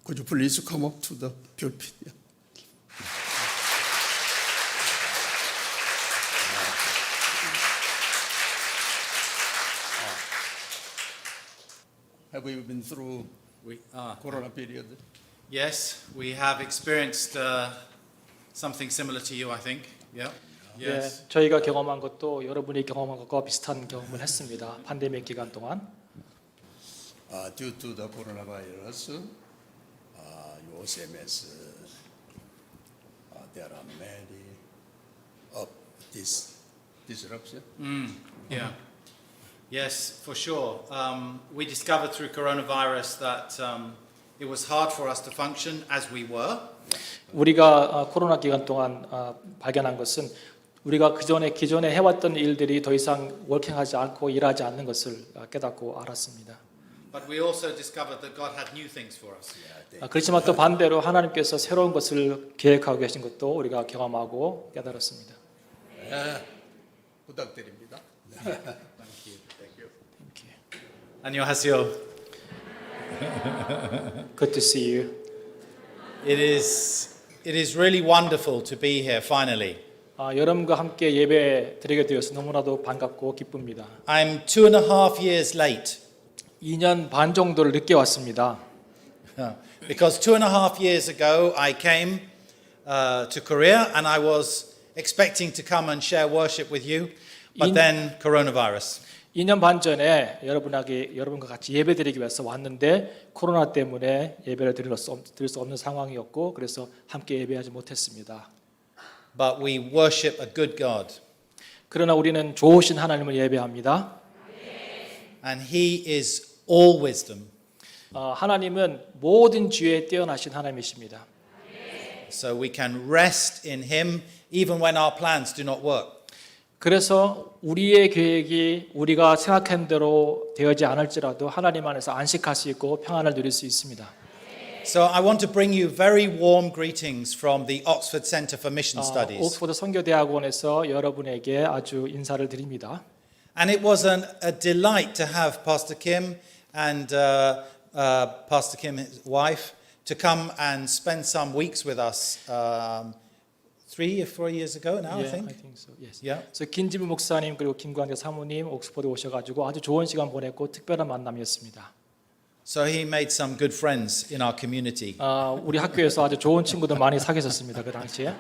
Could you please come up to the pulpit? Have you been through Corona period? Yes, we have experienced something similar to you, I think. Yeah. Yes. 예, 저희가 경험한 것도 여러분이 경험한 것과 비슷한 경험을 했습니다. 팬데믹 기간 동안. Due to the coronavirus, UOCMS, there are many of this disruption. Yeah. Yes, for sure. We discovered through coronavirus that it was hard for us to function as we were. 우리가 코로나 기간 동안 발견한 것은 우리가 기존에 해왔던 일들이 더 이상 워킹하지 않고 일하지 않는 것을 깨닫고 알았습니다. But we also discovered that God had new things for us. 그렇지만 또 반대로 하나님께서 새로운 것을 계획하고 계신 것도 우리가 경험하고 깨달았습니다. 부탁드립니다. 안녕하세요. Good to see you. It is really wonderful to be here finally. 여러분과 함께 예배 드리게 되어서 너무나도 반갑고 기쁩니다. I'm 2.5 years late 2년 반 정도를 늦게 왔습니다. because 2.5 years ago I came to Korea and I was expecting to come and share worship with you, but then coronavirus. 2년 반 전에 여러분과 같이 예배 드리기 위해서 왔는데 코로나 때문에 예배를 드릴 수 없는 상황이었고 그래서 함께 예배하지 못했습니다. But we worship a good God. 그러나 우리는 좋으신 하나님을 예배합니다. And He is all wisdom. 하나님은 모든 지혜에 뛰어나신 하나님이십니다. So we can rest in Him even when our plans do not work. 그래서 우리의 계획이 우리가 생각한 대로 되지 않을지라도 하나님 안에서 안식할 수 있고 평안을 누릴 수 있습니다. So I want to bring you very warm greetings from the Oxford Centre for Mission Studies. 옥스퍼드 선교대학원에서 여러분에게 아주 인사를 드립니다. And it was a delight to have Pastor Kim and Pastor Kim's wife to come and spend some weeks with us 3 or 4 years ago now, I think. so. Yes. Yeah. 그래서 김지부 목사님 그리고 김광재 사모님 옥스퍼드 오셔가지고 아주 좋은 시간 보냈고 특별한 만남이었습니다. So he made some good friends in our community. 우리 학교에서 아주 좋은 친구들 많이 사귀었습니다 그 당시에.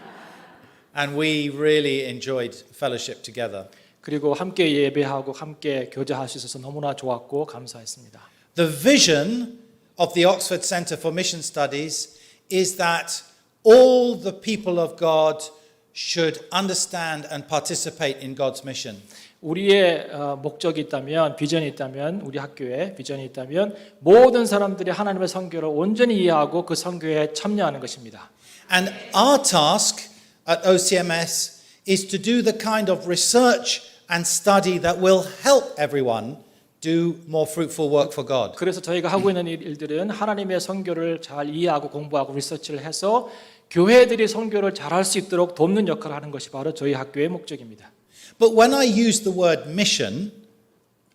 And we really enjoyed fellowship together. 그리고 함께 예배하고 함께 교제할 수 있어서 너무나 좋았고 감사했습니다. The vision of the Oxford Centre for Mission Studies is that all the people of God should understand and participate in God's mission. 우리의 목적이 있다면 비전이 있다면 우리 학교에 비전이 있다면 모든 사람들이 하나님의 선교를 온전히 이해하고 그 선교에 참여하는 것입니다. And our task at OCMS is to do the kind of research and study that will help everyone do more fruitful work for God. 그래서 저희가 하고 있는 일들은 하나님의 선교를 잘 이해하고 공부하고 리서치를 해서 교회들이 선교를 잘할 수 있도록 돕는 역할을 하는 것이 바로 저희 학교의 목적입니다. But when I use the word mission,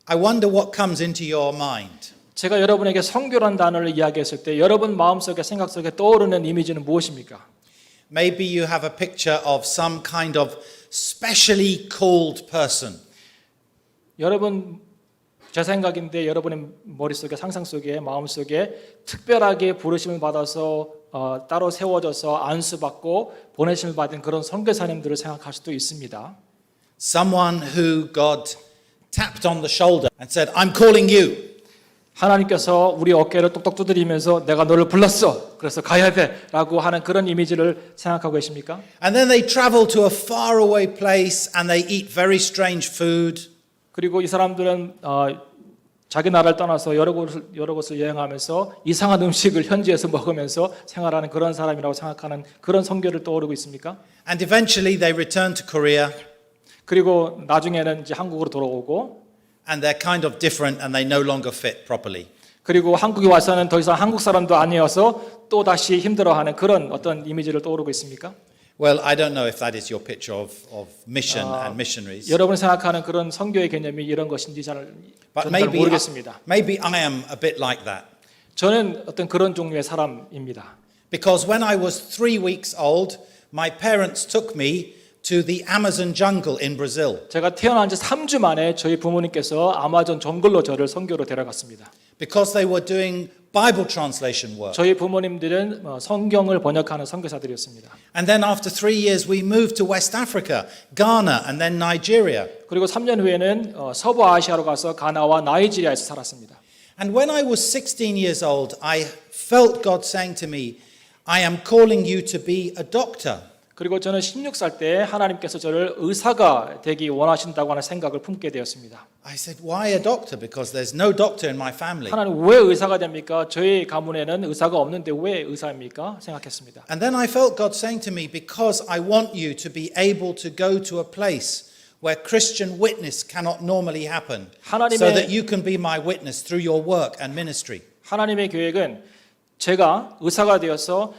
I wonder what comes into your mind. 제가 여러분에게 선교란 단어를 이야기했을 때 여러분 마음속에 생각 속에 떠오르는 이미지는 무엇입니까? Maybe you have a picture of some kind of specially called person. 여러분 제 생각인데 여러분의 머릿속에 상상 속에 마음속에 특별하게 부르심을 받아서 따로 세워져서 안수받고 보내심을 받은 그런 선교사님들을 생각할 수도 있습니다. Someone who God tapped on the shoulder and said, I'm calling you. 하나님께서 우리 어깨를 똑똑 두드리면서 내가 너를 불렀어. 그래서 가야 돼라고 하는 그런 이미지를 생각하고 계십니까? And then they travel to a faraway place and they eat very strange food. 그리고 이 사람들은 자기 나라를 떠나서 여러 곳을 여행하면서 이상한 음식을 현지에서 먹으면서 생활하는 그런 사람이라고 생각하는 그런 선교를 떠오르고 있습니까? And eventually they return to Korea. 그리고 나중에는 이제 한국으로 돌아오고 And they're kind of different and they no longer fit properly. 그리고 한국에 와서는 더 이상 한국 사람도 아니어서 또 다시 힘들어하는 그런 어떤 이미지를 떠오르고 있습니까? Well, I don't know if that is your picture of mission and missionaries. 여러분이 생각하는 그런 선교의 개념이 이런 것인지 잘 But 모르겠습니다. maybe I am a bit like that. 저는 어떤 그런 종류의 사람입니다. Because when I was 3 weeks old, my parents took me to the Amazon jungle in Brazil. 제가 태어난 지 3주 만에 저희 부모님께서 아마존 정글로 저를 선교로 데려갔습니다. Because they were doing Bible translation work. 저희 부모님들은 성경을 번역하는 선교사들이었습니다. And then after 3 years, we moved to West Africa, Ghana, and then Nigeria. 그리고 3년 후에는 서부 아시아로 가서 가나와 나이지리아에서 살았습니다. And when I was 16 years old, I felt God saying to me, I am calling you to be a doctor. 그리고 저는 16살 때 하나님께서 저를 의사가 되기 원하신다고 하는 생각을 품게 되었습니다. I said, why a doctor? Because there's no doctor in my family. 하나님 왜 의사가 됩니까? 저희 가문에는 의사가 없는데 왜 의사입니까? 생각했습니다. And then I felt God saying to me, because I want you to be able to go to a place where Christian witness cannot normally happen, so that you can be my witness through your work and ministry. 하나님의 계획은 제가 의사가 되어서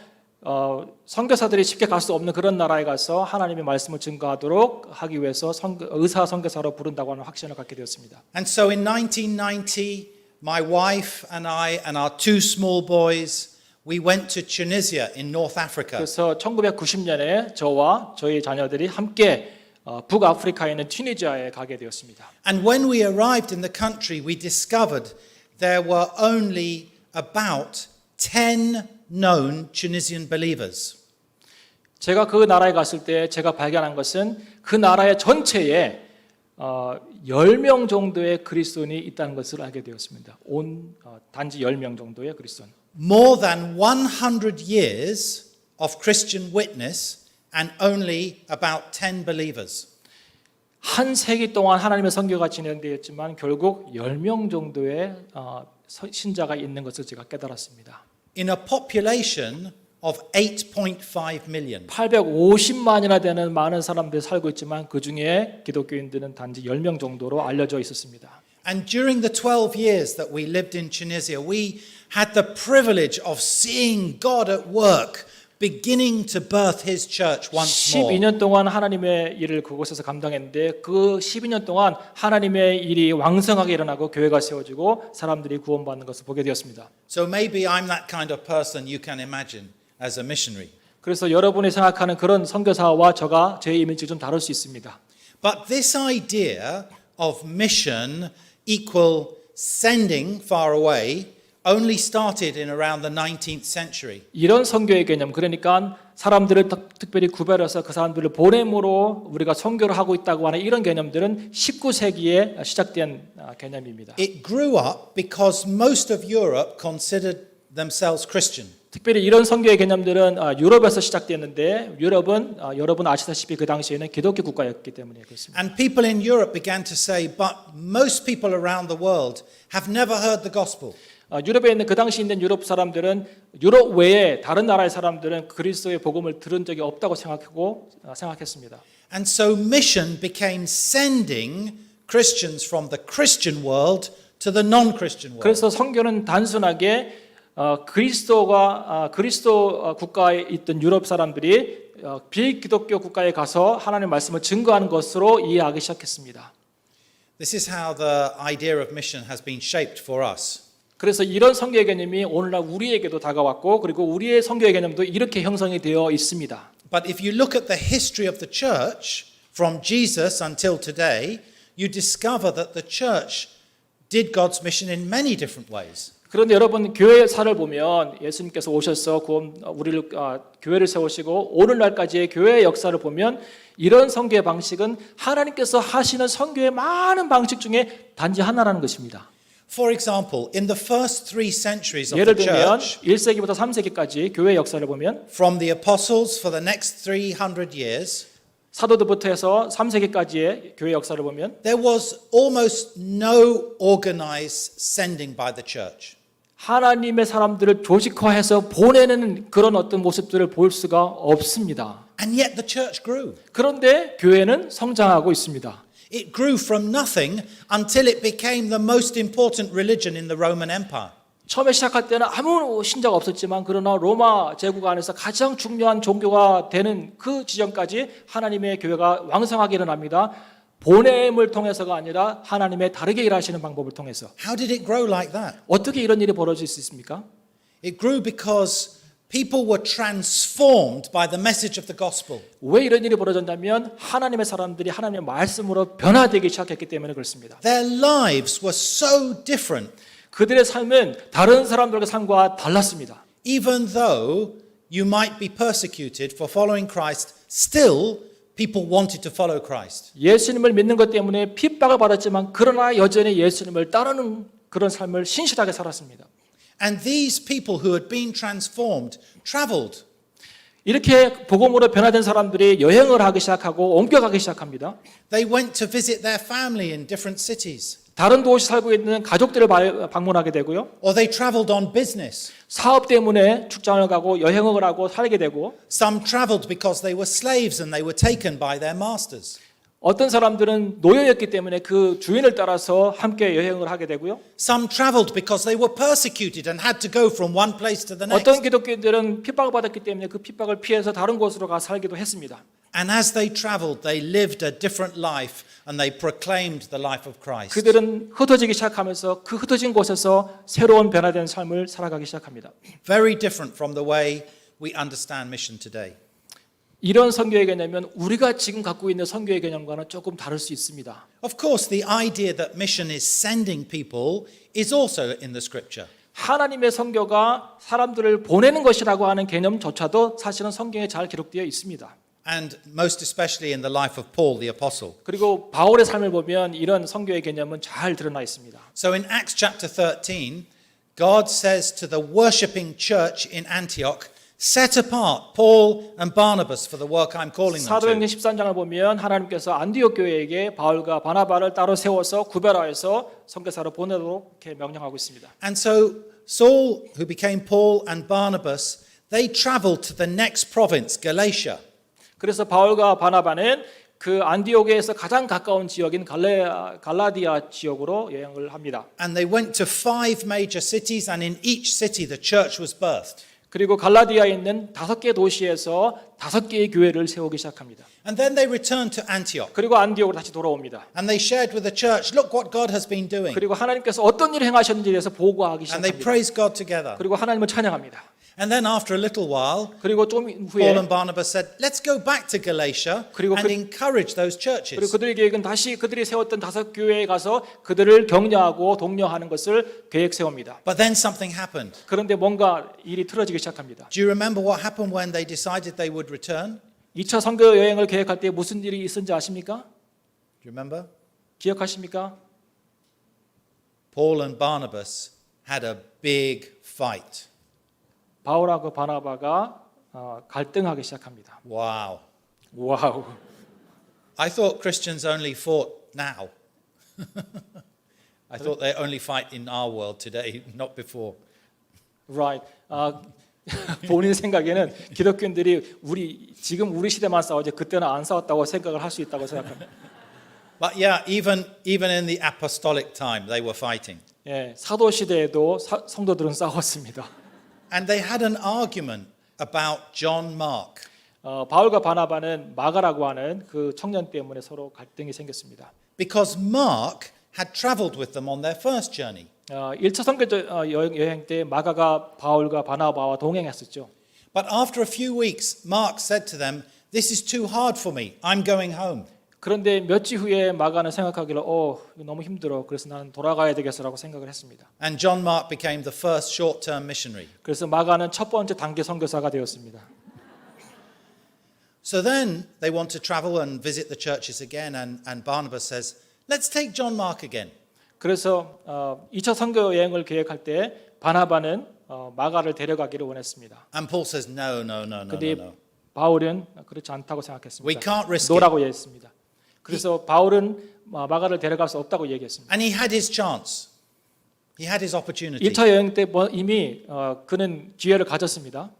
선교사들이 쉽게 갈 수 없는 그런 나라에 가서 하나님의 말씀을 증거하도록 하기 위해서 의사 선교사로 부른다고 하는 확신을 갖게 되었습니다. And so in 1990, my wife and I and our 2 small boys, we went to Tunisia in North Africa. 그래서 1990년에 저와 저희 자녀들이 함께 북아프리카에 있는 튀니지아에 가게 되었습니다. And when we arrived in the country, we discovered there were only about 10 known Tunisian believers. 제가 그 나라에 갔을 때 제가 발견한 것은 그 나라의 전체에 10명 정도의 그리스도인이 있다는 것을 알게 되었습니다. 단지 10명 정도의 그리스도인. More than 100 years of Christian witness and only about 10 believers. 한 세기 동안 하나님의 선교가 진행되었지만 결국 10명 정도의 신자가 있는 것을 제가 깨달았습니다. In a population of 8.5 million. 850만이나 되는 많은 사람들이 살고 있지만 그 중에 기독교인들은 단지 10명 정도로 알려져 있었습니다. And during the 12 years that we lived in Tunisia, we had the privilege of seeing God at work, beginning to birth His church once more. 12년 동안 하나님의 일을 그곳에서 감당했는데 그 12년 동안 하나님의 일이 왕성하게 일어나고 교회가 세워지고 사람들이 구원받는 것을 보게 되었습니다. So maybe I'm that kind of person you can imagine as a missionary. 그래서 여러분이 생각하는 그런 선교사와 저가 제 이미지 좀 다를 수 있습니다. But this idea of mission equal sending far away only started in around the 19th century. 이런 선교의 개념, 그러니까 사람들을 특별히 구별해서 그 사람들을 보냄으로 우리가 선교를 하고 있다고 하는 이런 개념들은 19세기에 시작된 개념입니다. It grew up because most of Europe considered themselves Christian. 특별히 이런 선교의 개념들은 유럽에서 시작됐는데 유럽은 여러분 아시다시피 그 당시에는 기독교 국가였기 때문에 그렇습니다. And people in Europe began to say, but most people around the world have never heard the gospel. 유럽에 있는 그 당시 있는 유럽 사람들은 유럽 외에 다른 나라의 사람들은 그리스도의 복음을 들은 적이 없다고 생각했습니다. And so mission became sending Christians from the Christian world to the non-Christian world. 그래서 선교는 단순하게 그리스도 국가에 있던 유럽 사람들이 비기독교 국가에 가서 하나님의 말씀을 증거하는 것으로 이해하기 시작했습니다. This is how the idea of mission has been shaped for us. 그래서 이런 선교의 개념이 오늘날 우리에게도 다가왔고 그리고 우리의 선교의 개념도 이렇게 형성이 되어 있습니다. But if you look at the history of the church from Jesus until today, you discover that the church did God's mission in many different ways. 그런데 여러분 교회사를 보면 예수님께서 오셔서 우리를 교회를 세우시고 오늘날까지의 교회의 역사를 보면 이런 선교의 방식은 하나님께서 하시는 선교의 많은 방식 중에 단지 하나라는 것입니다. For example, in the first 3 centuries of 예를 the 들면 church, 1세기부터 3세기까지 교회 역사를 보면 from the apostles for the next 300 years, 사도들부터 해서 3세기까지의 교회 역사를 보면 there was almost no organized sending by the church. 하나님의 사람들을 조직화해서 보내는 그런 어떤 모습들을 볼 수가 없습니다. And yet the church grew. 그런데 교회는 성장하고 있습니다. It grew from nothing until it became the most important religion in the Roman Empire. 처음에 시작할 때는 아무 신자가 없었지만 그러나 로마 제국 안에서 가장 중요한 종교가 되는 그 지점까지 하나님의 교회가 왕성하게 일어납니다. 보냄을 통해서가 아니라 하나님의 다르게 일하시는 방법을 통해서. How did it grow like that? 어떻게 이런 일이 벌어질 수 있습니까? It grew because people were transformed by the message of the gospel. 왜 이런 일이 벌어졌냐면 하나님의 사람들이 하나님의 말씀으로 변화되기 시작했기 때문에 그렇습니다. Their lives were so different. 그들의 삶은 다른 사람들의 삶과 달랐습니다. Even though you might be persecuted for following Christ, still people wanted to follow Christ. 예수님을 믿는 것 때문에 핍박을 받았지만 그러나 여전히 예수님을 따르는 그런 삶을 신실하게 살았습니다. And these people who had been transformed traveled. 이렇게 복음으로 변화된 사람들이 여행을 하기 시작하고 옮겨가기 시작합니다. They went to visit their family in different cities. 다른 도시 살고 있는 가족들을 방문하게 되고요. Or they traveled on business. 사업 때문에 출장을 가고 여행을 하고 살게 되고 Some traveled because they were slaves and they were taken by their masters. 어떤 사람들은 노예였기 때문에 그 주인을 따라서 함께 여행을 하게 되고요. Some traveled because they were persecuted and had to go from one place to the next. 어떤 기독교인들은 핍박을 받았기 때문에 그 핍박을 피해서 다른 곳으로 가 살기도 했습니다. And as they traveled, they lived a different life and they proclaimed the life of Christ. 그들은 흩어지기 시작하면서 그 흩어진 곳에서 새로운 변화된 삶을 살아가기 시작합니다. Very different from the way we understand mission today. 이런 선교의 개념은 우리가 지금 갖고 있는 선교의 개념과는 조금 다를 수 있습니다. Of course, the idea that mission is sending people is also in the scripture. 하나님의 선교가 사람들을 보내는 것이라고 하는 개념조차도 사실은 성경에 잘 기록되어 있습니다. And most especially in the life of Paul the apostle. 그리고 바울의 삶을 보면 이런 선교의 개념은 잘 드러나 있습니다. So in Acts chapter 13, God says to the worshipping church in Antioch, set apart Paul and Barnabas for the work I'm calling them 사도행전 to. 13장을 보면 하나님께서 안디옥 교회에게 바울과 바나바를 따로 세워서 구별하여서 선교사로 보내도록 이렇게 명령하고 있습니다. And so Saul, who became Paul, and Barnabas, they traveled to the next province, Galatia. 그래서 바울과 바나바는 그 안디옥에서 가장 가까운 지역인 갈라디아 지역으로 여행을 합니다. And they went to 5 major cities, and in each city the church was birthed. 그리고 갈라디아에 있는 5개 도시에서 5개의 교회를 세우기 시작합니다. And then they returned to Antioch. 그리고 안디옥으로 다시 돌아옵니다. And they shared with the church, look what God has been doing. 그리고 하나님께서 어떤 일을 행하셨는지에 대해서 보고하기 And they 시작합니다. praised God together. 그리고 하나님을 찬양합니다. And then after a little while, 그리고 좀 Paul 후에 and Barnabas said, let's go back to Galatia 그리고 and encourage those 그리고 churches. 그들의 계획은 다시 그들이 세웠던 5교회에 가서 그들을 격려하고 독려하는 것을 계획 세웁니다. But then something happened. 그런데 뭔가 일이 틀어지기 시작합니다. Do you remember what happened when they decided they would return? 2차 선교 여행을 계획할 때 무슨 일이 있었는지 아십니까? Do you remember? 기억하십니까? Paul and Barnabas had a big fight. 바울하고 바나바가 갈등하기 시작합니다. Wow. 와우. I thought Christians only fought now. I thought they only fight in our world today, not before. Right. 본인 생각에는 기독교인들이 지금 우리 시대만 싸우지 그때는 안 싸웠다고 생각을 할 수 있다고 생각합니다. But yeah, even in the apostolic time, they were fighting. 예, 사도 시대에도 성도들은 싸웠습니다. And they had an argument about John Mark. 바울과 바나바는 마가라고 하는 그 청년 때문에 서로 갈등이 생겼습니다. Because Mark had traveled with them on their first journey. 1차 선교 여행 때 마가가 바울과 바나바와 동행했었죠. But after a few weeks, Mark said to them, "This is too hard for me. I'm going home." 그런데 몇 주 후에 마가는 생각하기를 이거 너무 힘들어. 그래서 나는 돌아가야 되겠어라고 생각을 했습니다. And John Mark became the first short-term missionary. 그래서 마가는 첫 번째 단기 선교사가 되었습니다. So then they want to travel and visit the churches again, and Barnabas says, "Let's take John Mark again." 그래서 2차 선교 여행을 계획할 때 바나바는 마가를 데려가기를 원했습니다. And Paul says, "No, no, no, no, no, 근데 no. 바울은 그렇지 않다고 생각했습니다. We can't risk it." 노라고 얘기했습니다. 그래서 바울은 마가를 데려갈 수 없다고 얘기했습니다. And he had his chance. He had his opportunity. 1차 여행 때 이미 그는 기회를 가졌습니다.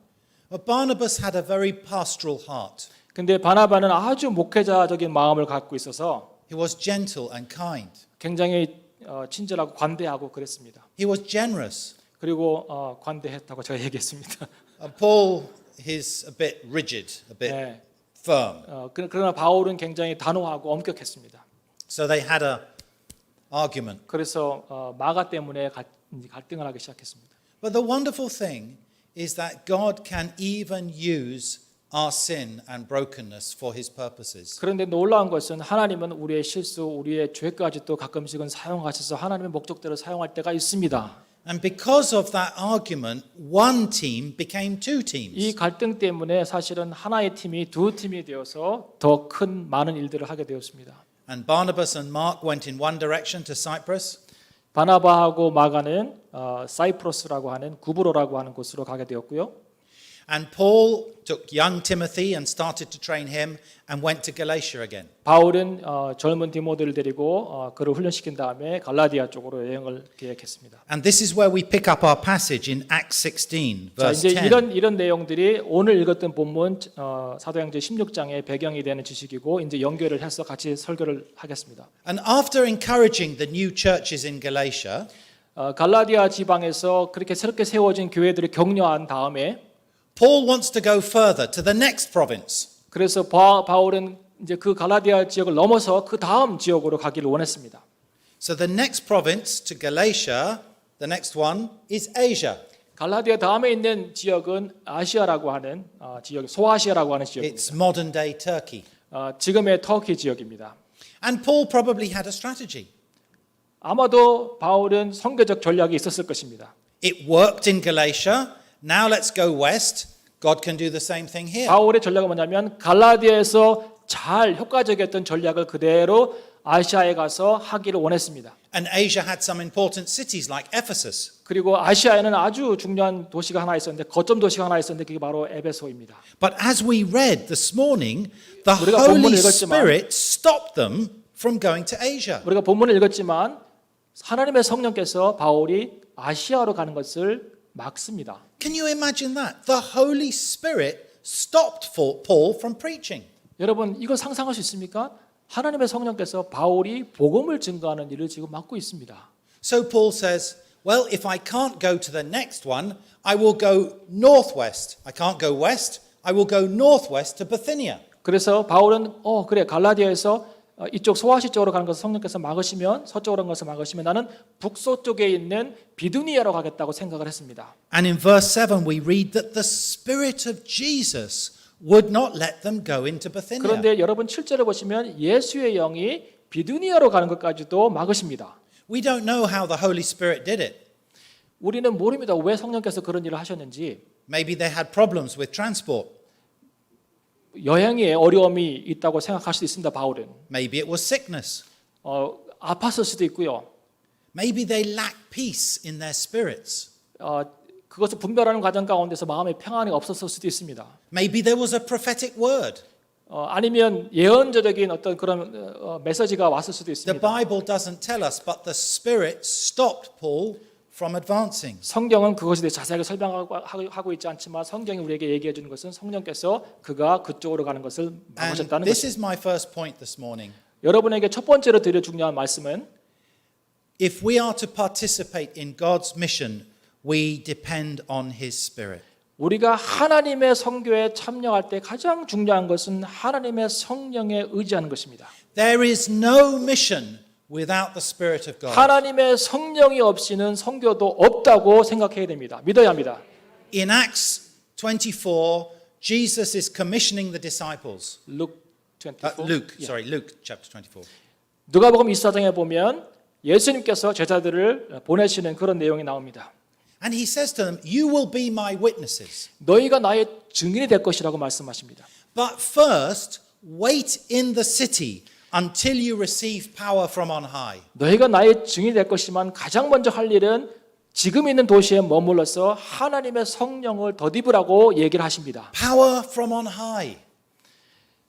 But Barnabas had a very pastoral heart. 근데 바나바는 아주 목회자적인 마음을 갖고 있어서 He was gentle and kind. 굉장히 친절하고 관대하고 그랬습니다. He was generous. 그리고 관대했다고 제가 얘기했습니다. Paul is a bit rigid, a bit 네. firm. 그러나 바울은 굉장히 단호하고 엄격했습니다. So they had a argument. 그래서 마가 때문에 갈등을 하기 시작했습니다. But the wonderful thing is that God can even use our sin and brokenness for his purposes. 그런데 놀라운 것은 하나님은 우리의 실수, 우리의 죄까지도 가끔씩은 사용하셔서 하나님의 목적대로 사용할 때가 있습니다. And because of that argument, one team became two 이 teams. 갈등 때문에 사실은 하나의 팀이 두 팀이 되어서 더 큰 많은 일들을 하게 되었습니다. And Barnabas and Mark went in one direction to Cyprus, 바나바하고 마가는 사이프러스라고 하는 구브로라고 하는 곳으로 가게 되었고요. and Paul took young Timothy and started to train him and went to Galatia again. 바울은 젊은 디모데를 데리고 그를 훈련시킨 다음에 갈라디아 쪽으로 여행을 계획했습니다. And this is where we pick up our passage in Acts 16, 자, verse 이제 10. 이런 내용들이 오늘 읽었던 본문 사도행전 16장의 배경이 되는 지식이고 이제 연결을 해서 같이 설교를 하겠습니다. And after encouraging the new churches in Galatia, 갈라디아 지방에서 그렇게 새롭게 세워진 교회들을 격려한 다음에 Paul wants to go further to the next province. 그래서 바울은 이제 그 갈라디아 지역을 넘어서 그 다음 지역으로 가기를 원했습니다. So the next province to Galatia, the next one is Asia. 갈라디아 다음에 있는 지역은 아시아라고 하는 지역, 소아시아라고 하는 지역입니다. It's modern day Turkey. 지금의 터키 지역입니다. And Paul probably had a strategy. 아마도 바울은 선교적 전략이 있었을 것입니다. It worked in Galatia. Now let's go west. God can do the same thing here. 바울의 전략은 뭐냐면 갈라디아에서 잘 효과적이었던 전략을 그대로 아시아에 가서 하기를 원했습니다. And Asia had some important cities like Ephesus. 그리고 아시아에는 아주 중요한 도시가 하나 있었는데 거점 도시가 하나 있었는데 그게 바로 에베소입니다. But as we read this morning, the 우리가 Holy 본문을 읽었지만- Spirit stopped them from going to Asia. 우리가 본문을 읽었지만 하나님의 성령께서 바울이 아시아로 가는 것을 막습니다. Can you imagine that? The Holy Spirit stopped Paul from preaching. 여러분 이거 상상할 수 있습니까? 하나님의 성령께서 바울이 복음을 증거하는 일을 지금 맡고 있습니다. So Paul says, well, if I can't go to the next one, I will go northwest. I can't go west. I will go northwest to Bithynia. 그래서 바울은 그래 갈라디아에서 이쪽 소아시 쪽으로 가는 것을 성령께서 막으시면 서쪽으로 가는 것을 막으시면 나는 북서쪽에 있는 비두니아로 가겠다고 생각을 했습니다. And in verse 7 we read that the Spirit of Jesus would not let them go into Bithynia. 그런데 여러분 7절을 보시면 예수의 영이 비두니아로 가는 것까지도 막으십니다. We don't know how the Holy Spirit did it. 우리는 모릅니다. 왜 성령께서 그런 일을 하셨는지. Maybe they had problems with transport. 여행에 어려움이 있다고 생각할 수도 있습니다. 바울은 Maybe it was sickness. 아팠을 수도 있고요. Maybe they lacked peace in their spirits. 그것을 분별하는 과정 가운데서 마음의 평안이 없었을 수도 있습니다. Maybe there was a prophetic word. 아니면 예언적인 어떤 그런 메시지가 왔을 수도 The 있습니다. Bible doesn't tell us, but the Spirit stopped Paul from advancing. 성경은 그것에 대해 자세하게 설명하고 있지 않지만 성경이 우리에게 얘기해 주는 것은 성령께서 그가 그쪽으로 가는 것을 And 막으셨다는 this 것입니다. is my first point this morning. 여러분에게 첫 번째로 드릴 중요한 말씀은 If we are to participate in God's mission, we depend on His Spirit. 우리가 하나님의 선교에 참여할 때 가장 중요한 것은 하나님의 성령에 의지하는 것입니다. There is no mission without the Spirit of God. 하나님의 성령이 없이는 선교도 없다고 생각해야 됩니다. 믿어야 합니다. In Acts 24, Jesus is commissioning the disciples. Luke Luke chapter 24. 누가복음 24장에 보면 예수님께서 제자들을 보내시는 그런 내용이 나옵니다. And he says to them, you will be my witnesses. 너희가 나의 증인이 될 것이라고 말씀하십니다. But first, wait in the city until you receive power from on high. 너희가 나의 증인이 될 것이지만 가장 먼저 할 일은 지금 있는 도시에 머물러서 하나님의 성령을 덧입으라고 얘기를 하십니다. Power from on high.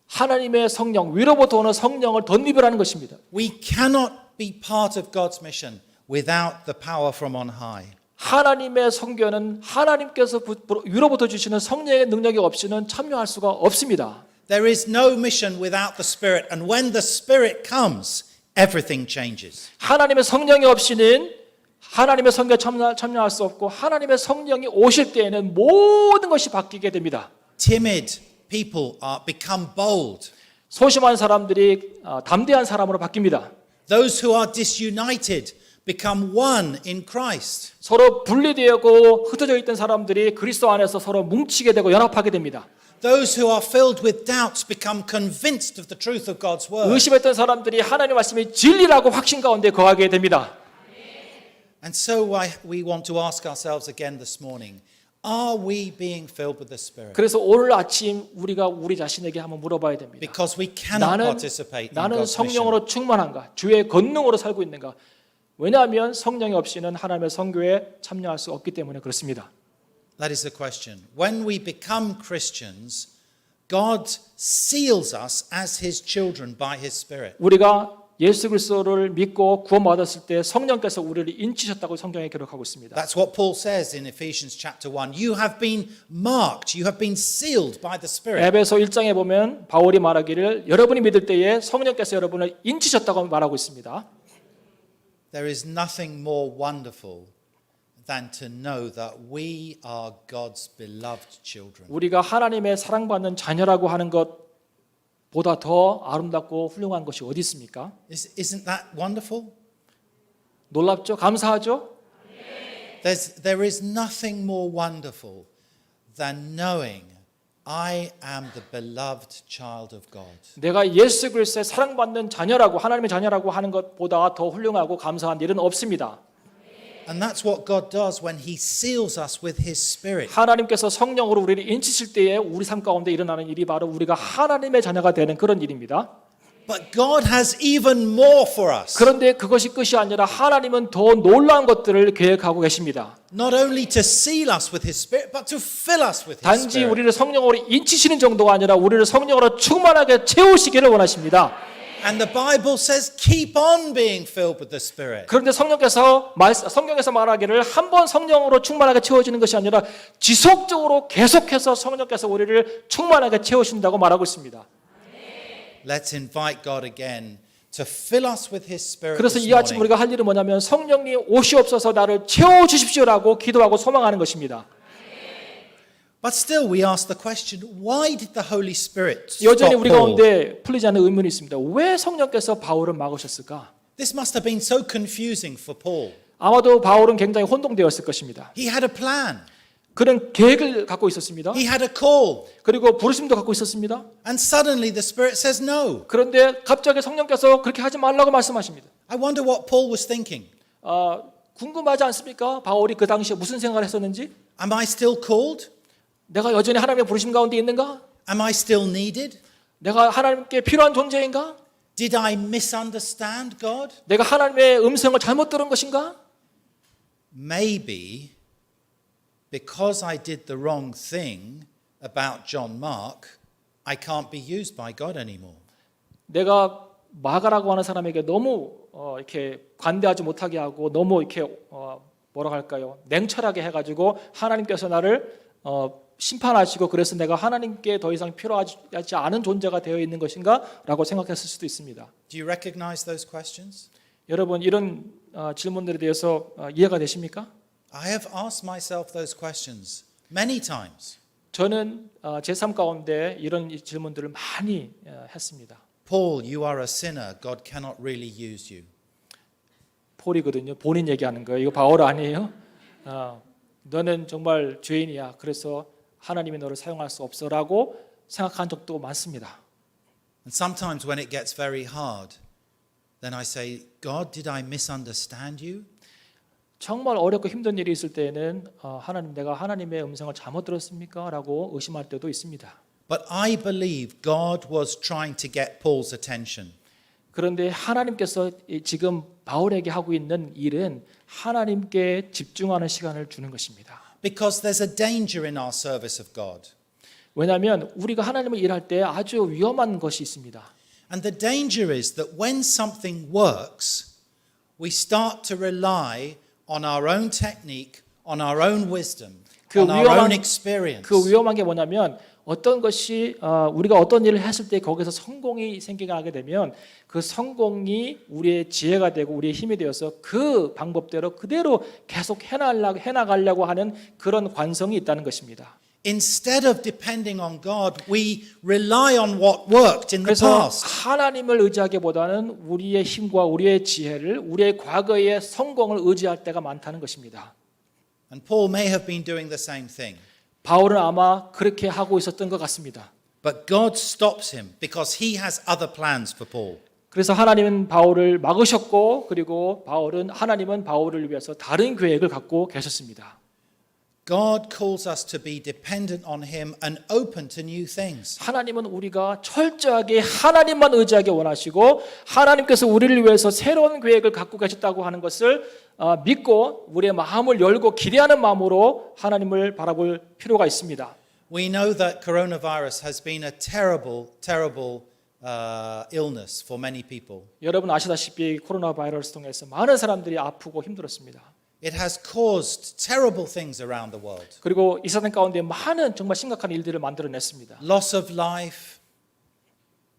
하나님의 성령, 위로부터 오는 성령을 덧입으라는 것입니다. We cannot be part of God's mission without the power from on high. 하나님의 선교는 하나님께서 위로부터 주시는 성령의 능력이 없이는 참여할 수가 없습니다. There is no mission without the Spirit, and when the Spirit comes, everything changes. 하나님의 성령이 없이는 하나님의 선교에 참여할 수 없고 하나님의 성령이 오실 때에는 모든 것이 바뀌게 됩니다. Timid people become bold. 소심한 사람들이 담대한 사람으로 바뀝니다. Those who are disunited become one in Christ. 서로 분리되고 흩어져 있던 사람들이 그리스도 안에서 서로 뭉치게 되고 연합하게 됩니다. Those who are filled with doubts become convinced of the truth of God's word. 의심했던 사람들이 하나님의 말씀이 진리라고 확신 가운데 거하게 됩니다. And so we want to ask ourselves again this morning, are we being filled with the Spirit? 그래서 오늘 아침 우리가 우리 자신에게 한번 물어봐야 됩니다. Because we cannot participate in 나는 God's mission. 성령으로 충만한가? 주의 권능으로 살고 있는가? 왜냐하면 성령이 없이는 하나님의 선교에 참여할 수 없기 때문에 그렇습니다. That is the question. When we become Christians, God seals us as His children by His Spirit. 우리가 예수 그리스도를 믿고 구원받았을 때 성령께서 우리를 인치셨다고 성경에 기록하고 있습니다. That's what Paul says in Ephesians chapter 1. You have been marked, you have been sealed by the Spirit. 에베소 1장에 보면 바울이 말하기를 여러분이 믿을 때에 성령께서 여러분을 인치셨다고 말하고 있습니다. There is nothing more wonderful than to know that we are God's beloved children. 우리가 하나님의 사랑받는 자녀라고 하는 것보다 더 아름답고 훌륭한 것이 어디 있습니까? Isn't that wonderful? 놀랍죠? 감사하죠? There is nothing more wonderful than knowing I am the beloved child of God. 내가 예수 그리스도의 사랑받는 자녀라고 하나님의 자녀라고 하는 것보다 더 훌륭하고 감사한 일은 없습니다. And that's what God does when He seals us with His Spirit. 하나님께서 성령으로 우리를 인치실 때에 우리 삶 가운데 일어나는 일이 바로 우리가 하나님의 자녀가 되는 그런 일입니다. But God has even more for us. 그런데 그것이 끝이 아니라 하나님은 더 놀라운 것들을 계획하고 계십니다. Not only to seal us with His Spirit, but to fill us with His 단지 Spirit. 우리를 성령으로 인치시는 정도가 아니라 우리를 성령으로 충만하게 채우시기를 원하십니다. And the Bible says, keep on being filled with the Spirit. 그런데 성령께서 성경에서 말하기를 한 번 성령으로 충만하게 채워지는 것이 아니라 지속적으로 계속해서 성령께서 우리를 충만하게 채우신다고 말하고 있습니다. Let's invite God again to fill us with His Spirit 그래서 this 이 아침 morning. 우리가 할 일은 뭐냐면 성령님 오시옵소서 나를 채워주십시오라고 기도하고 소망하는 것입니다. But still we ask the question, why did the Holy Spirit stop 여전히 우리 Paul? 가운데 풀리지 않는 의문이 있습니다. 왜 성령께서 바울을 막으셨을까? This must have been so confusing for Paul. 아마도 바울은 굉장히 혼동되었을 것입니다. He had a plan. 그런 계획을 갖고 있었습니다. He had a call. 그리고 부르심도 갖고 있었습니다. And suddenly the Spirit says no. 그런데 갑자기 성령께서 그렇게 하지 말라고 말씀하십니다. I wonder what Paul was thinking. 궁금하지 않습니까? 바울이 그 당시에 무슨 생각을 했었는지? Am I still called? 내가 여전히 하나님의 부르심 가운데 있는가? Am I still needed? 내가 하나님께 필요한 존재인가? Did I misunderstand God? 내가 하나님의 음성을 잘못 들은 것인가? Maybe because I did the wrong thing about John Mark, I can't be used by God anymore. 내가 마가라고 하는 사람에게 너무 이렇게 관대하지 못하게 하고 너무 이렇게 뭐라고 할까요? 냉철하게 해가지고 하나님께서 나를 심판하시고 그래서 내가 하나님께 더 이상 필요하지 않은 존재가 되어 있는 것인가라고 생각했을 수도 있습니다. Do you recognize those questions? 여러분 이런 질문들에 대해서 이해가 되십니까? I have asked myself those questions many times. 저는 제 삶 가운데 이런 질문들을 많이 했습니다. Paul, you are a sinner. God cannot really use you. 폴이거든요. 본인 얘기하는 거예요. 이거 바울 아니에요? 너는 정말 죄인이야. 그래서 하나님이 너를 사용할 수 없어라고 생각한 적도 많습니다. And sometimes when it gets very hard, then I say, God, did I misunderstand you? 정말 어렵고 힘든 일이 있을 때에는 하나님 내가 하나님의 음성을 잘못 들었습니까? 라고 의심할 때도 있습니다. But I believe God was trying to get Paul's attention. 그런데 하나님께서 지금 바울에게 하고 있는 일은 하나님께 집중하는 시간을 주는 것입니다. Because there's a danger in our service of God. 왜냐하면 우리가 하나님을 일할 때 아주 위험한 것이 있습니다. And the danger is that when something works, we start to rely on our own technique, on our own wisdom, on our own experience. 그 위험한 게 뭐냐면 어떤 것이 우리가 어떤 일을 했을 때 거기서 성공이 생기게 되면 그 성공이 우리의 지혜가 되고 우리의 힘이 되어서 그 방법대로 그대로 계속 해나가려고 하는 그런 관성이 있다는 것입니다. instead of depending on God, we rely on what worked in the 그래서 past. 하나님을 의지하기보다는 우리의 힘과 우리의 지혜를 우리의 과거의 성공을 의지할 때가 많다는 것입니다. And Paul may have been doing the same thing. 바울은 아마 그렇게 하고 있었던 것 같습니다. But God stops him because he has other plans for Paul. 그래서 하나님은 바울을 막으셨고 그리고 하나님은 바울을 위해서 다른 계획을 갖고 계셨습니다. God calls us to be dependent on him and open to new things. 하나님은 우리가 철저하게 하나님만 의지하기 원하시고 하나님께서 우리를 위해서 새로운 계획을 갖고 계셨다고 하는 것을 믿고 우리의 마음을 열고 기대하는 마음으로 하나님을 바라볼 필요가 있습니다. We know that coronavirus has been a terrible illness for many people. 여러분 아시다시피 코로나 바이러스 통해서 많은 사람들이 아프고 힘들었습니다. It has caused terrible things around the world. 그리고 이 세상 가운데 많은 정말 심각한 일들을 만들어냈습니다. Loss of life,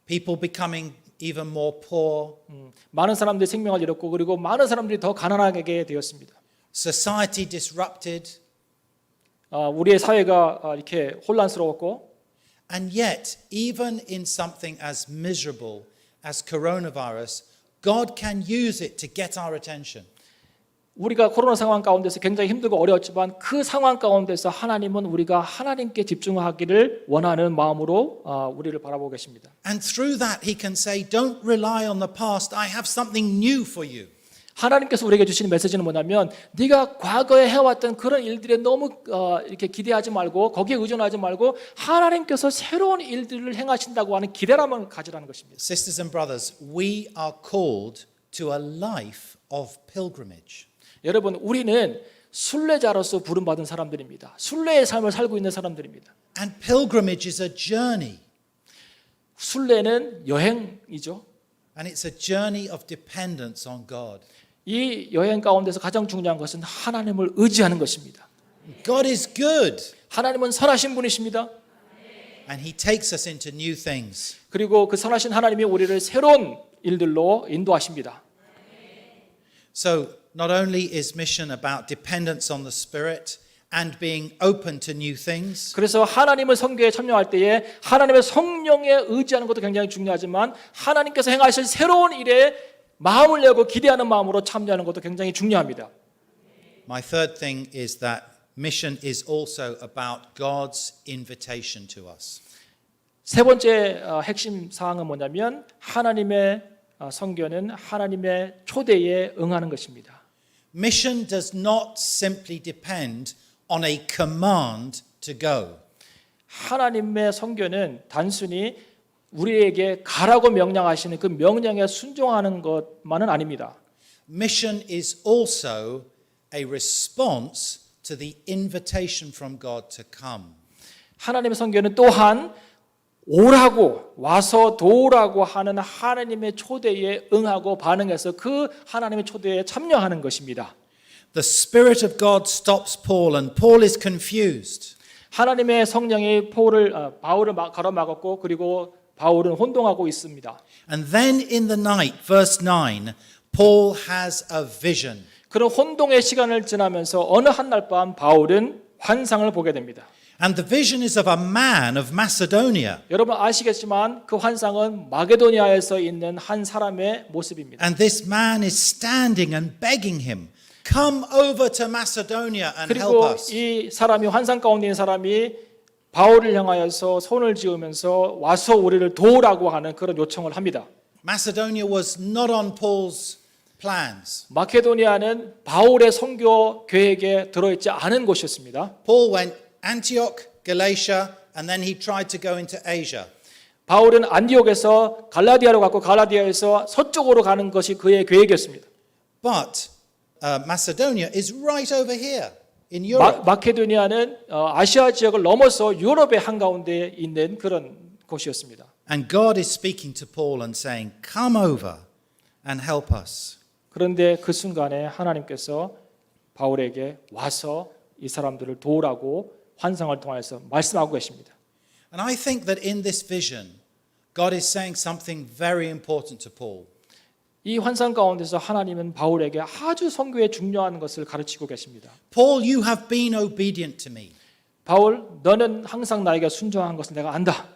people becoming even more poor, 많은 사람들이 생명을 잃었고 그리고 많은 사람들이 더 가난하게 되었습니다. society disrupted, 우리의 사회가 이렇게 혼란스러웠고 and yet, even in something as miserable as coronavirus, God can use it to get our attention. 우리가 코로나 상황 가운데서 굉장히 힘들고 어려웠지만 그 상황 가운데서 하나님은 우리가 하나님께 집중하기를 원하는 마음으로 우리를 바라보고 계십니다. And through that, He can say, don't rely on the past. I have something new for you. 하나님께서 우리에게 주시는 메시지는 뭐냐면 네가 과거에 해왔던 그런 일들에 너무 이렇게 기대하지 말고 거기에 의존하지 말고 하나님께서 새로운 일들을 행하신다고 하는 기대감을 가지라는 것입니다. Sisters and brothers, we are called to a life of pilgrimage. 여러분 우리는 순례자로서 부름받은 사람들입니다. 순례의 삶을 살고 있는 사람들입니다. And pilgrimage is a journey. 순례는 여행이죠. And it's a journey of dependence on God. 이 여행 가운데서 가장 중요한 것은 하나님을 의지하는 것입니다. God is good. 하나님은 선하신 분이십니다. And He takes us into new things. 그리고 그 선하신 하나님이 우리를 새로운 일들로 인도하십니다. So not only is mission about dependence on the Spirit and being open to new things, 그래서 하나님을 선교에 참여할 때에 하나님의 성령에 의지하는 것도 굉장히 중요하지만 하나님께서 행하실 새로운 일에 마음을 열고 기대하는 마음으로 참여하는 것도 굉장히 중요합니다. my third thing is that mission is also about God's invitation to us. 세 번째 핵심 사항은 뭐냐면 하나님의 선교는 하나님의 초대에 응하는 것입니다. Mission does not simply depend on a command to go. 하나님의 선교는 단순히 우리에게 가라고 명령하시는 그 명령에 순종하는 것만은 아닙니다. Mission is also a response to the invitation from God to come. 하나님의 선교는 또한 오라고 와서 도우라고 하는 하나님의 초대에 응하고 반응해서 그 하나님의 초대에 참여하는 것입니다. The Spirit of God stops Paul and Paul is confused. 하나님의 성령이 바울을 가로막았고 그리고 바울은 혼동하고 있습니다. And then in the night, verse 9, Paul has a vision. 그런 혼동의 시간을 지나면서 어느 한날 밤 바울은 환상을 보게 됩니다. And the vision is of a man of Macedonia. 여러분 아시겠지만 그 환상은 마게도니아에서 있는 한 사람의 모습입니다. And this man is standing and begging him, come over to Macedonia and help 그리고 us. 이 사람이 환상 가운데 있는 사람이 바울을 향하여서 손을 지으면서 와서 우리를 도우라고 하는 그런 요청을 합니다. Macedonia was not on Paul's plans. 마케도니아는 바울의 선교 계획에 들어있지 않은 곳이었습니다. Paul went Antioch, Galatia, and then he tried to go into Asia. 바울은 안디옥에서 갈라디아로 갔고 갈라디아에서 서쪽으로 가는 것이 그의 계획이었습니다. But Macedonia is right over here in Europe. 마케도니아는 아시아 지역을 넘어서 유럽의 한가운데 있는 그런 곳이었습니다. And God is speaking to Paul and saying, come over and help us. 그런데 그 순간에 하나님께서 바울에게 와서 이 사람들을 도우라고 환상을 통해서 말씀하고 계십니다. And I think that in this vision, God is saying something very important to Paul. 이 환상 가운데서 하나님은 바울에게 아주 선교에 중요한 것을 가르치고 계십니다. Paul, you have been obedient to me. 바울, 너는 항상 나에게 순종한 것을 내가 안다.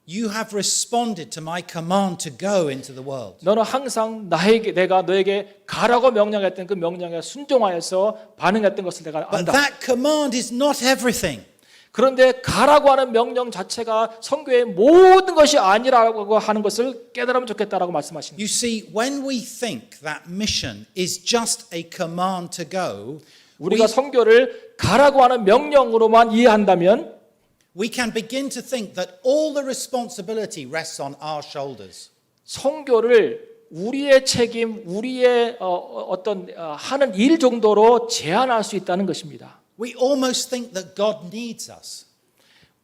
You have responded to my command to go into the world. 너는 항상 내가 너에게 가라고 명령했던 그 명령에 순종하여서 반응했던 것을 내가 But 안다. that command is not everything. 그런데 가라고 하는 명령 자체가 선교의 모든 것이 아니라고 하는 것을 깨달으면 좋겠다라고 말씀하십니다. You see, when we think that mission is just a command to go, 우리가 선교를 가라고 하는 명령으로만 이해한다면 we can begin to think that all the responsibility rests on our shoulders. 선교를 우리의 책임, 우리의 하는 일 정도로 제한할 수 있다는 것입니다. We almost think that God needs us.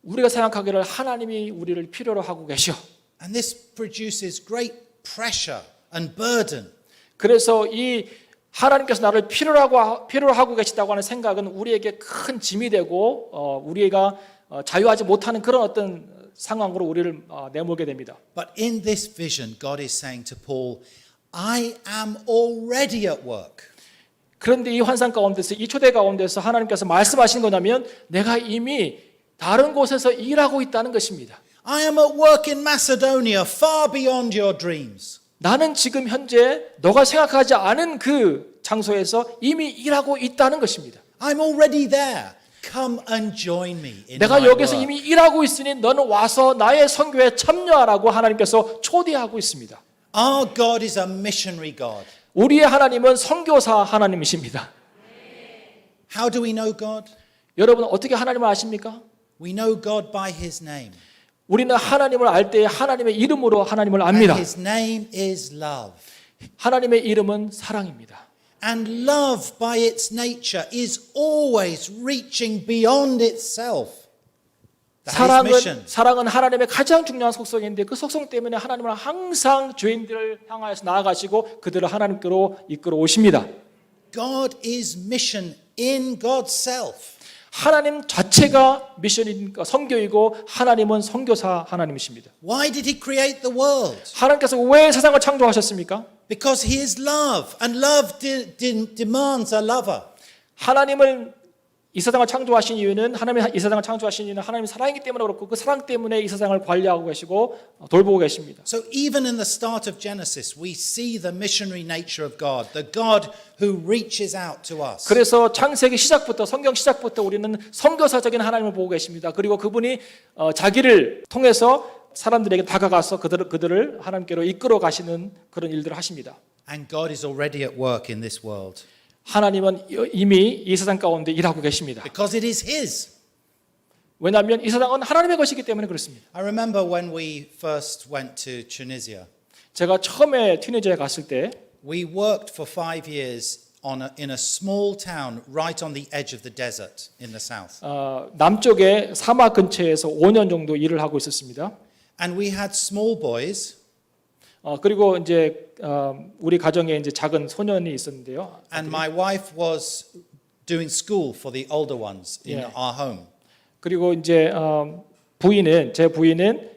우리가 생각하기를 하나님이 우리를 필요로 하고 계셔. And this produces great pressure and burden. 그래서 이 하나님께서 나를 필요로 하고 계시다고 하는 생각은 우리에게 큰 짐이 되고 우리가 자유하지 못하는 그런 어떤 상황으로 우리를 내몰게 됩니다. But in this vision, God is saying to Paul, I am already at work. 그런데 이 환상 가운데서 이 초대 가운데서 하나님께서 말씀하신 거냐면 내가 이미 다른 곳에서 일하고 있다는 것입니다. I am at work in Macedonia, far beyond your dreams. 나는 지금 현재 너가 생각하지 않은 그 장소에서 이미 일하고 있다는 것입니다. I'm already there. Come and join me in 내가 my 여기서 work. 이미 일하고 있으니 너는 와서 나의 선교에 참여하라고 하나님께서 초대하고 있습니다. Our God is a missionary God. 우리의 하나님은 선교사 하나님이십니다. How do we know God? 여러분 어떻게 하나님을 아십니까? We know God by His name. 우리는 하나님을 알 때 하나님의 이름으로 하나님을 And 압니다. His name is love. 하나님의 이름은 사랑입니다. And love by its nature is always reaching beyond itself. That is mission. 사랑은 하나님의 가장 중요한 속성인데 그 속성 때문에 하나님은 항상 죄인들을 향하여서 나아가시고 그들을 하나님께로 이끌어 오십니다. God is mission in God's self. 하나님 자체가 미션인 선교이고 하나님은 선교사 하나님이십니다. Why did He create the world? 하나님께서 왜 세상을 창조하셨습니까? Because He is love, and love demands a lover. 하나님을 이 세상을 창조하신 이유는 하나님이 사랑이기 때문에 그렇고 그 사랑 때문에 이 세상을 관리하고 계시고 돌보고 계십니다. So even in the start of Genesis, we see the missionary nature of God, the God who reaches out to us. 그래서 창세기 시작부터 성경 시작부터 우리는 선교사적인 하나님을 보고 계십니다. 그리고 그분이 자기를 통해서 사람들에게 다가가서 그들을 하나님께로 이끌어 가시는 그런 일들을 하십니다. And God is already at work in this world. 하나님은 이미 이 세상 가운데 일하고 계십니다. Because it is His. 왜냐하면 이 세상은 하나님의 것이기 때문에 그렇습니다. I remember when we first went to Tunisia. 제가 처음에 튀니지아에 갔을 때 We worked for 5 years in a small town right on the edge of the desert in the south. 남쪽의 사막 근처에서 5년 정도 일을 하고 있었습니다. And we had small boys. 그리고 이제 우리 가정에 이제 작은 소년이 있었는데요. And my wife was doing school for the older ones in Yeah. our home. 그리고 이제 제 부인은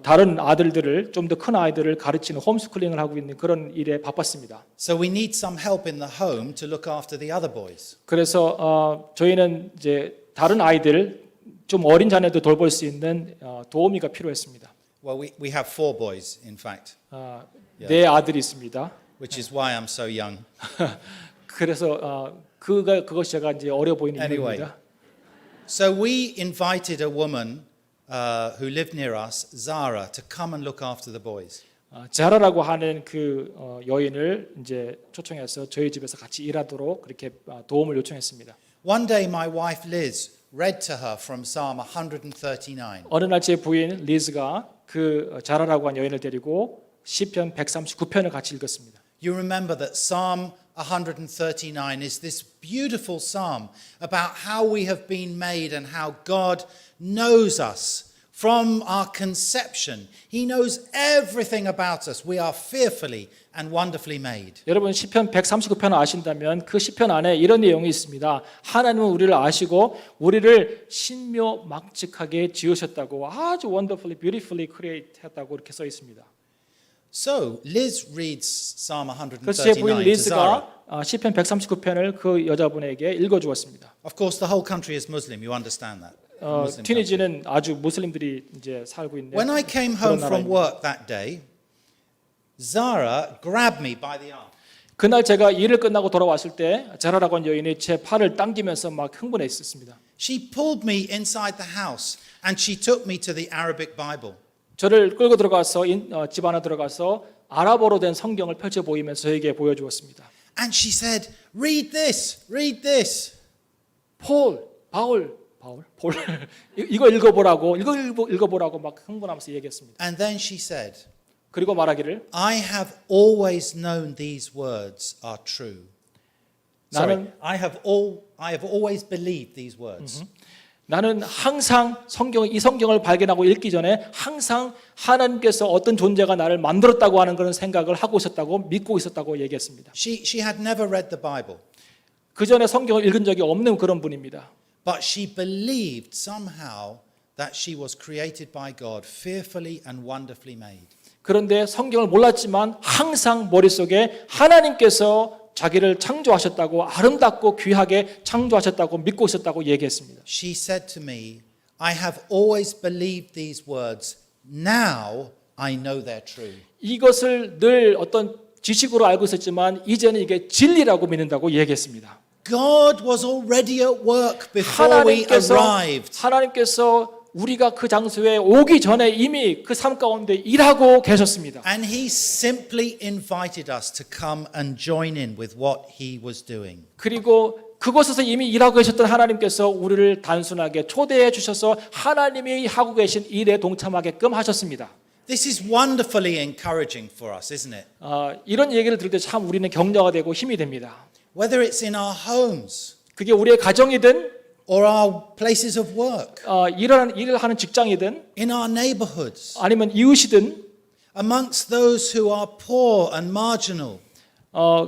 다른 아들들을 좀 더 큰 아이들을 가르치는 홈스쿨링을 하고 있는 그런 일에 바빴습니다. So we need some help in the home to look after the other boys. 그래서 저희는 이제 다른 아이들 좀 어린 자녀도 돌볼 수 있는 도우미가 필요했습니다. Well, we have 4 boys, in fact, 네 아들이 있습니다. which is why I'm so young. 그래서 그것이 제가 이제 어려 보이는 Anyway. 이유입니다. So we invited a woman who lived near us, Zara, to come and look after the boys. 자라라고 하는 그 여인을 이제 초청해서 저희 집에서 같이 일하도록 그렇게 도움을 요청했습니다. One day my wife Liz read to her from Psalm 139. 어느 날 제 부인 리즈가 그 자라라고 한 여인을 데리고 시편 139편을 같이 읽었습니다. You remember that Psalm 139 is this beautiful psalm about how we have been made and how God knows us from our conception. He knows everything about us. We are fearfully and wonderfully made. 여러분 시편 139편 아신다면 그 시편 안에 이런 내용이 있습니다. 하나님은 우리를 아시고 우리를 신묘막측하게 지으셨다고 아주 wonderfully, beautifully create 했다고 이렇게 써 있습니다. So Liz reads Psalm 그래서 제 부인 139 to Zara. 리즈가 시편 139편을 그 여자분에게 읽어 주었습니다. Of course, the whole country is Muslim. You understand that. Muslim country. 튀니지는 아주 무슬림들이 이제 살고 있는 When I came 그런 home from 나라입니다. work that day, Zara grabbed me by the arm. 그날 제가 일을 끝나고 돌아왔을 때 자라라고 하는 여인이 제 팔을 당기면서 막 흥분해 있었습니다. She pulled me inside the house and she took me to the Arabic Bible. 저를 끌고 들어가서 집 안에 들어가서 아랍어로 된 성경을 펼쳐 보이면서 저에게 보여주었습니다. And she said, read this, read this. 폴, 폴, 이거 읽어보라고, 읽어보라고 막 흥분하면서 얘기했습니다. And then she said, 그리고 말하기를 I have always known these words are true. Sorry, 나는 I have always believed these words. 나는 항상 이 성경을 발견하고 읽기 전에 항상 하나님께서 어떤 존재가 나를 만들었다고 하는 그런 생각을 하고 있었다고 믿고 있었다고 얘기했습니다. She had never read the Bible, 그 전에 성경을 읽은 적이 없는 그런 분입니다. but she believed somehow that she was created by God, fearfully and wonderfully made. 그런데 성경을 몰랐지만 항상 머릿속에 하나님께서 자기를 창조하셨다고 아름답고 귀하게 창조하셨다고 믿고 있었다고 얘기했습니다. She said to me, I have always believed these words. Now I know they're true. 이것을 늘 어떤 지식으로 알고 있었지만 이제는 이게 진리라고 믿는다고 얘기했습니다. God was already at work before we arrived. 하나님께서 우리가 그 장소에 오기 전에 이미 그 삶 가운데 일하고 계셨습니다. And he simply invited us to come and join in with what he was doing. 그리고 그곳에서 이미 일하고 계셨던 하나님께서 우리를 단순하게 초대해 주셔서 하나님이 하고 계신 일에 동참하게끔 하셨습니다. This is wonderfully encouraging for us, isn't it? 이런 얘기를 들을 때 참 우리는 격려가 되고 힘이 됩니다. Whether it's in our homes 그게 우리의 가정이든 or our places of work, 일을 하는 직장이든 in our neighborhoods, 아니면 이웃이든 amongst those who are poor and marginal.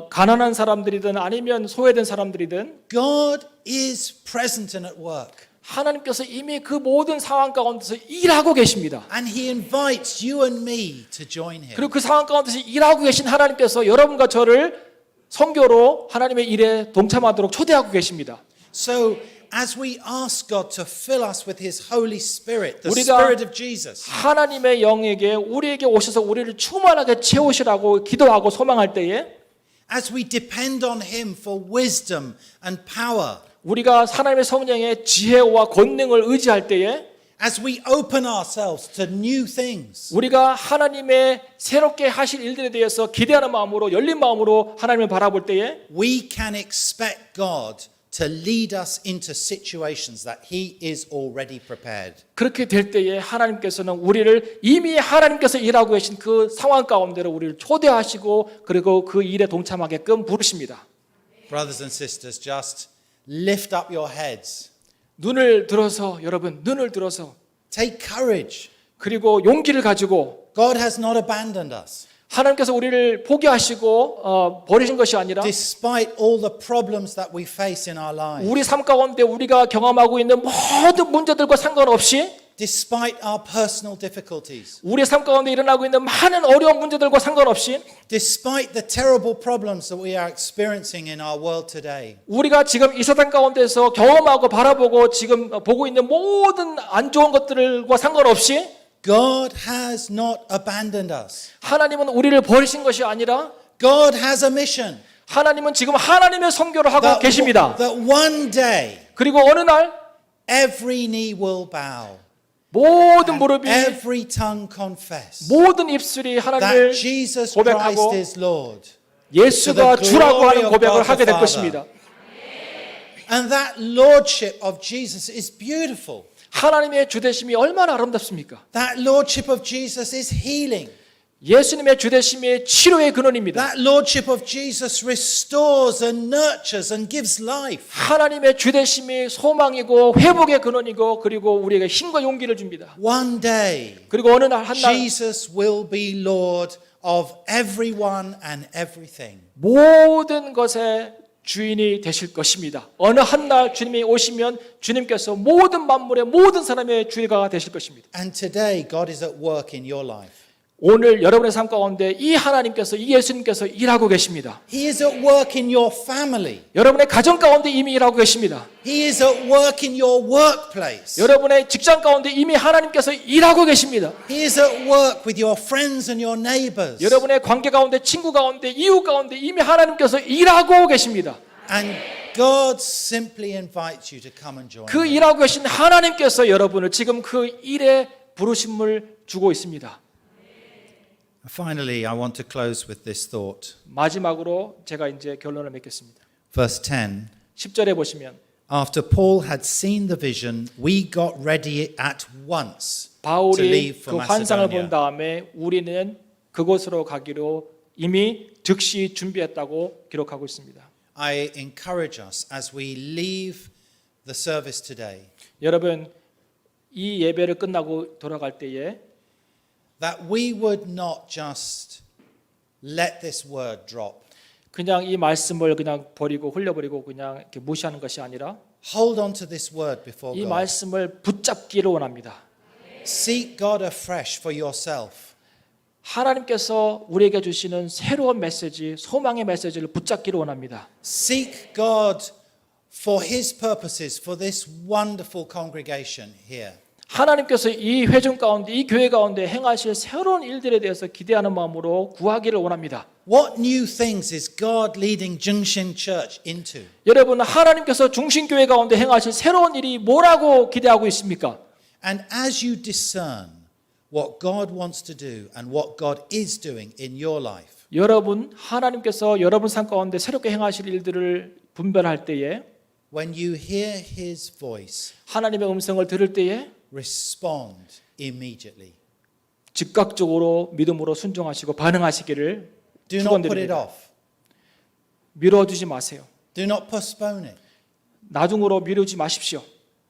가난한 사람들이든 아니면 소외된 사람들이든 God is present and at work. 하나님께서 이미 그 모든 상황 가운데서 일하고 계십니다. And he invites you and me to join him. 그리고 그 상황 가운데서 일하고 계신 하나님께서 여러분과 저를 선교로 하나님의 일에 동참하도록 초대하고 계십니다. So as we ask God to fill us with his Holy Spirit, the 우리가 Spirit of Jesus, 하나님의 영에게 우리에게 오셔서 우리를 충만하게 채우시라고 기도하고 소망할 때에 as we depend on him for wisdom and power, 우리가 하나님의 성령의 지혜와 권능을 의지할 때에 as we open ourselves to new things, 우리가 하나님의 새롭게 하실 일들에 대해서 기대하는 마음으로 열린 마음으로 하나님을 바라볼 때에 we can expect God to lead us into situations that he is already prepared. 그렇게 될 때에 하나님께서는 우리를 이미 하나님께서 일하고 계신 그 상황 가운데로 우리를 초대하시고 그리고 그 일에 동참하게끔 부르십니다. Brothers and sisters, just lift up your heads. 눈을 들어서 여러분 눈을 들어서 Take courage. 그리고 용기를 가지고 God has not abandoned us. 하나님께서 우리를 포기하시고 버리신 것이 아니라 Despite all the problems that we face in our lives, 우리 삶 가운데 우리가 경험하고 있는 모든 문제들과 상관없이 despite our personal difficulties, 우리 삶 가운데 일어나고 있는 많은 어려운 문제들과 상관없이 despite the terrible problems that we are experiencing in our world today, 우리가 지금 이 세상 가운데서 경험하고 바라보고 지금 보고 있는 모든 안 좋은 것들과 상관없이 God has not abandoned us. 하나님은 우리를 버리신 것이 아니라 God has a mission. 하나님은 지금 하나님의 선교를 하고 계십니다. That one day 그리고 어느 날 every knee will bow, 모든 무릎이 every tongue confess 모든 입술이 하나님을 that Jesus 고백하고 Christ is Lord. 예수가 주라고 하는 고백을 하게 될 것입니다. And that lordship of Jesus is beautiful. 하나님의 주되심이 얼마나 아름답습니까? That lordship of Jesus is healing. 예수님의 주되심이 치료의 근원입니다. That lordship of Jesus restores and nurtures and gives life. 하나님의 주되심이 소망이고 회복의 근원이고 그리고 우리에게 힘과 용기를 줍니다. One day, 그리고 어느 날 한 날 Jesus will be Lord of everyone and everything. 모든 것의 주인이 되실 것입니다. 어느 한 날 주님이 오시면 주님께서 모든 만물의 모든 사람의 주인가 되실 것입니다. And today, God is at work in your life. 오늘 여러분의 삶 가운데 이 하나님께서 이 예수님께서 일하고 계십니다. He is at work in your family. 여러분의 가정 가운데 이미 일하고 계십니다. He is at work in your workplace. 여러분의 직장 가운데 이미 하나님께서 일하고 계십니다. He is at work with your friends and your neighbors. 여러분의 관계 가운데 친구 가운데 이웃 가운데 이미 하나님께서 일하고 계십니다. And God simply invites you to come and join 그 him. 일하고 계신 하나님께서 여러분을 지금 그 일에 부르심을 주고 있습니다. Finally, I want to close with this thought. 마지막으로 제가 이제 결론을 맺겠습니다. Verse 10. 10절에 보시면 After Paul had seen the vision, we got ready at once to 바울이 leave 그 for 환상을 본 Macedonia. 다음에 우리는 그곳으로 가기로 이미 즉시 준비했다고 기록하고 있습니다. I encourage us as we leave the service today 여러분 이 예배를 끝나고 돌아갈 때에 that we would not just let this word drop. 그냥 이 말씀을 그냥 버리고 흘려버리고 그냥 이렇게 무시하는 것이 아니라 Hold on to this word before 이 God. 말씀을 붙잡기를 원합니다. Seek God afresh for yourself. 하나님께서 우리에게 주시는 새로운 메시지, 소망의 메시지를 붙잡기를 원합니다. Seek God for His purposes for this wonderful congregation here. 하나님께서 이 회중 가운데, 이 교회 가운데 행하실 새로운 일들에 대해서 기대하는 마음으로 구하기를 원합니다. What new things is God leading Jungshin Church into? 여러분, 하나님께서 중심교회 가운데 행하실 새로운 일이 뭐라고 기대하고 있습니까? And as you discern what God wants to do and what God is doing in your life, 여러분, 하나님께서 여러분 삶 가운데 새롭게 행하실 일들을 분별할 때에 when you hear His voice, 하나님의 음성을 들을 때에 respond immediately. 즉각적으로 믿음으로 순종하시고 반응하시기를 Do not put it 축원드립니다. off. 미뤄두지 마세요. Do not postpone it, 나중으로 미루지 마십시오.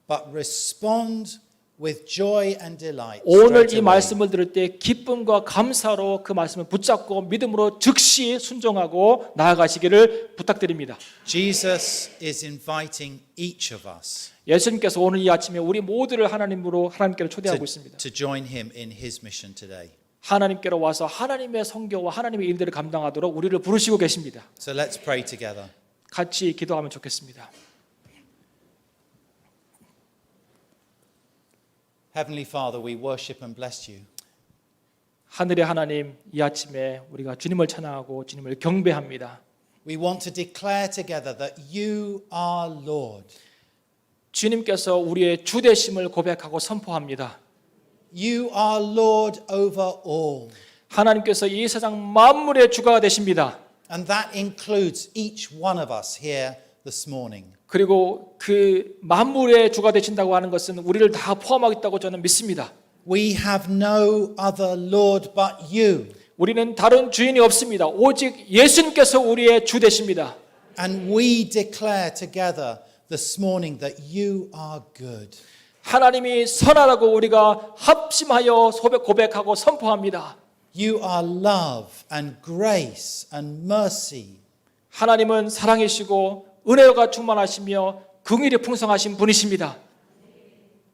but respond with joy and delight. 오늘 straight 이 away. 말씀을 들을 때 기쁨과 감사로 그 말씀을 붙잡고 믿음으로 즉시 순종하고 나아가시기를 부탁드립니다. Jesus is inviting each of us 예수님께서 오늘 이 아침에 우리 모두를 하나님께로 초대하고 있습니다. to join Him in His mission today. 하나님께로 와서 하나님의 성교와 하나님의 일들을 감당하도록 우리를 부르시고 계십니다. So let's pray together. 같이 기도하면 좋겠습니다. Heavenly Father, we worship and bless you. 하늘의 하나님, 이 아침에 우리가 주님을 찬양하고 주님을 경배합니다. We want to declare together that you are Lord. 주님께서 우리의 주 되심을 고백하고 선포합니다. You are Lord over all. 하나님께서 이 세상 만물의 주가 되십니다. And that includes each one of us here this morning. 그리고 그 만물의 주가 되신다고 하는 것은 우리를 다 포함하고 있다고 저는 믿습니다. We have no other Lord but you. 우리는 다른 주인이 없습니다. 오직 예수님께서 우리의 주 되십니다. And we declare together this morning that you are good. 하나님이 선하라고 우리가 합심하여 고백하고 선포합니다. You are love and grace and mercy. 하나님은 사랑이시고 은혜가 충만하시며 긍휼이 풍성하신 분이십니다.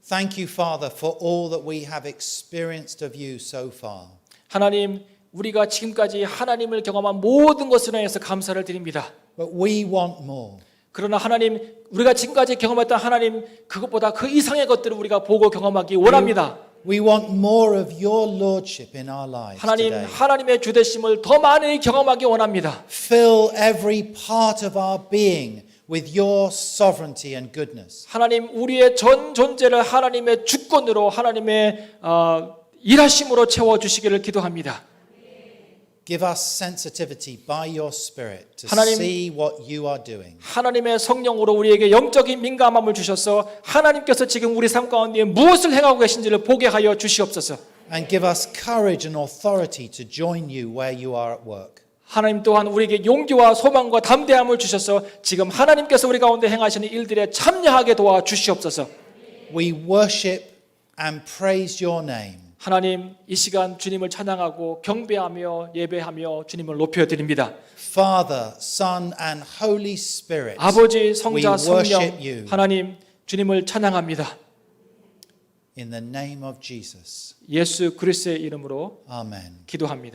Thank you, Father, for all that we have experienced of you so far. 하나님, 우리가 지금까지 하나님을 경험한 모든 것으로 인해서 감사를 드립니다. But we want more. 그러나 하나님, 우리가 지금까지 경험했던 하나님, 그것보다 그 이상의 것들을 우리가 보고 경험하기 원합니다. We want more of your lordship in our lives 하나님, today. 하나님의 주되심을 더 많이 경험하기 원합니다. Fill every part of our being with your sovereignty and goodness. 하나님, 우리의 전 존재를 하나님의 주권으로 하나님의 일하심으로 채워주시기를 기도합니다. Give us sensitivity by your Spirit to 하나님, see what you are doing. 하나님의 성령으로 우리에게 영적인 민감함을 주셔서 하나님께서 지금 우리 삶 가운데 무엇을 행하고 계신지를 보게 하여 주시옵소서. And give us courage and authority to join you where you are at work. 하나님 또한 우리에게 용기와 소망과 담대함을 주셔서 지금 하나님께서 우리 가운데 행하시는 일들에 참여하게 도와 주시옵소서. We worship and praise your name. 하나님, 이 시간 주님을 찬양하고 경배하며 예배하며 주님을 높여드립니다. Father, Son and Holy Spirit. 아버지, 성자, We worship 성령, you. 하나님, 주님을 찬양합니다. In the name of Jesus. 예수 그리스도의 이름으로 Amen. 기도합니다.